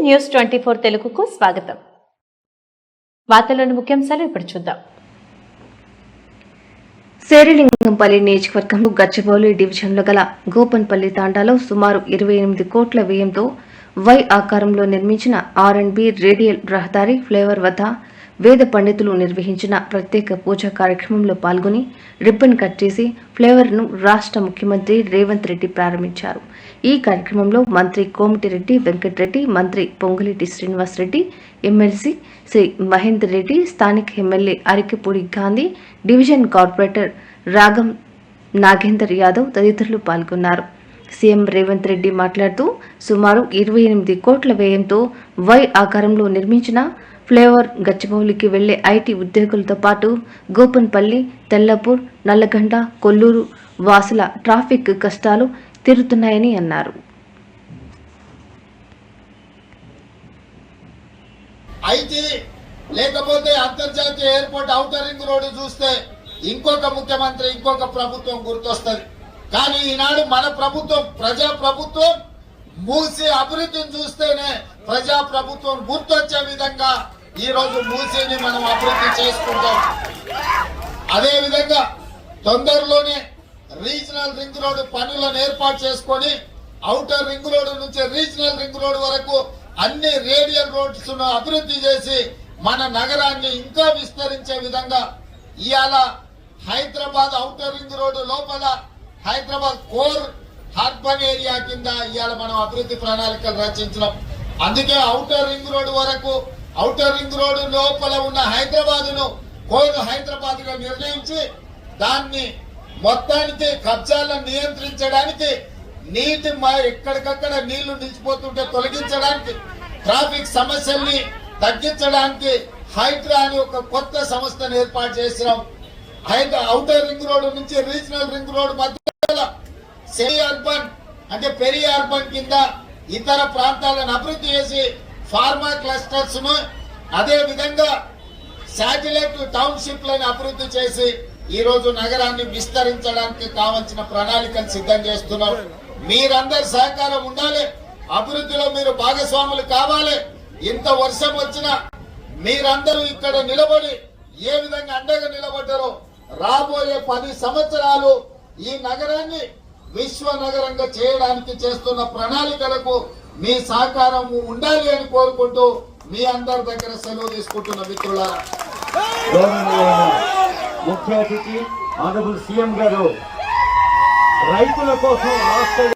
News 24 తెలుగుకు స్వాగతం. వార్తల్లోని ముఖ్యాంశాలు ఇప్పుడు చూద్దాం. శేరిలింగంపల్లి నియోజకవర్గంలో గచ్చిబౌలి డివిజన్లో గల గోపన్పల్లి తాండాలో సుమారు 28 కోట్ల వ్యయంతో వై ఆకారంలో నిర్మించిన R&B రేడియల్ రహదారి ఫ్లైఓవర్ వద్ద వేద పండితులు నిర్వహించిన ప్రత్యేక పూజా కార్యక్రమంలో పాల్గొని రిబ్బన్ కట్ చేసి ఫ్లైఓవర్ను రాష్ట్ర ముఖ్యమంత్రి రేవంత్ రెడ్డి ప్రారంభించారు. ఈ కార్యక్రమంలో మంత్రి కోమటిరెడ్డి వెంకటరెడ్డి, మంత్రి పొంగులేటి శ్రీనివాసరెడ్డి, ఎమ్మెల్సీ శ్రీ మహేందర్ రెడ్డి, స్థానిక MLA Arikepudi Gandhi, division corporator రాగం నాగేందర్ యాదవ్ తదితరులు పాల్గొన్నారు. సీఎం రేవంత్ రెడ్డి మాట్లాడుతూ సుమారు 28 కోట్ల వ్యయంతో వై ఆకారంలో నిర్మించిన ఫ్లైఓవర్ గచ్చిబౌలికి వెళ్లే ఐటీ ఉద్యోగులతో పాటు గోపన్పల్లి, తెల్లపూర్, నల్లగండ, కొల్లూరు వాసుల ట్రాఫిక్ కష్టాలు తీరుతున్నాయని అన్నారు. ఐటీ లేకపోతే అంతర్జాతీయ ఎయిర్పోర్ట్ ఔటర్ రింగ్ రోడ్డు చూస్తే ఇంకొక ముఖ్యమంత్రి, ఇంకొక ప్రభుత్వం గుర్తొస్తుంది. కానీ ఈనాడు మన ప్రభుత్వం ప్రజా ప్రభుత్వం, మూసి అభివృద్ధిని చూస్తేనే ప్రజా ప్రభుత్వం గుర్తొచ్చే విధంగా ఈ రోజు మూసిని మనం అభివృద్ధి చేసుకుంటాం. అదే విధంగా తొందరలోనే రీజనల్ రింగ్ రోడ్డు పనులను ఏర్పాటు చేసుకొని ఔటర్ రింగ్ రోడ్డు నుంచి రీజనల్ రింగ్ రోడ్డు వరకు అన్ని రేడియల్ రోడ్స్ ను అభివృద్ధి చేసి మన నగరాన్ని ఇంకా విస్తరించే విధంగా ఇవాళ హైదరాబాద్ ఔటర్ రింగ్ రోడ్డు లోపల హైదరాబాద్ కోర్ అర్బన్ ఏరియా కింద ఇవాళ మనం అభివృద్ధి ప్రణాళికలు రచించడం. అందుకే ఔటర్ రింగ్ రోడ్డు వరకు, ఔటర్ రింగ్ రోడ్డు లోపల ఉన్న హైదరాబాద్ ను కోర్ హైదరాబాద్ గా నిర్ణయించి దాన్ని మొత్తానికి కబ్జాలను నియంత్రించడానికి, నీటి ఎక్కడికక్కడ నీళ్లు నిలిచిపోతుంటే తొలగించడానికి, ట్రాఫిక్ సమస్యల్ని తగ్గించడానికి హైడ్రా అని ఒక కొత్త సంస్థను ఏర్పాటు చేసినాం. ఔటర్ రింగ్ రోడ్డు నుంచి రీజనల్ రింగ్ రోడ్డు మధ్యలో సెమీ అర్బన్ అంటే పెరి అర్బన్ కింద ఇతర ప్రాంతాలను అభివృద్ధి చేసి ఫార్మా క్లస్టర్స్ ను, అదే విధంగా శాటిలైట్ టౌన్షిప్ లను అభివృద్ధి చేసి ఈ రోజు నగరాన్ని విస్తరించడానికి కావలసిన ప్రణాళికలు సిద్ధం చేస్తున్నాం. మీరందరి సహకారం ఉండాలి, అభివృద్ధిలో మీరు భాగస్వాములు కావాలి. ఇంత వర్షం వచ్చినా మీరందరూ ఇక్కడ నిలబడి ఏ విధంగా అండగా నిలబడ్డారో రాబోయే 10 సంవత్సరాలు ఈ నగరాన్ని విశ్వ నగరంగా చేయడానికి చేస్తున్న ప్రణాళికలకు మీ సహకారం ఉండాలి అని కోరుకుంటూ మీ అందరి దగ్గర సెలవు తీసుకుంటున్న మిత్రులారా, ముఖ్య అతిథి ఆనరబుల్ సీఎం గారు రైతుల కోసం రాష్ట్ర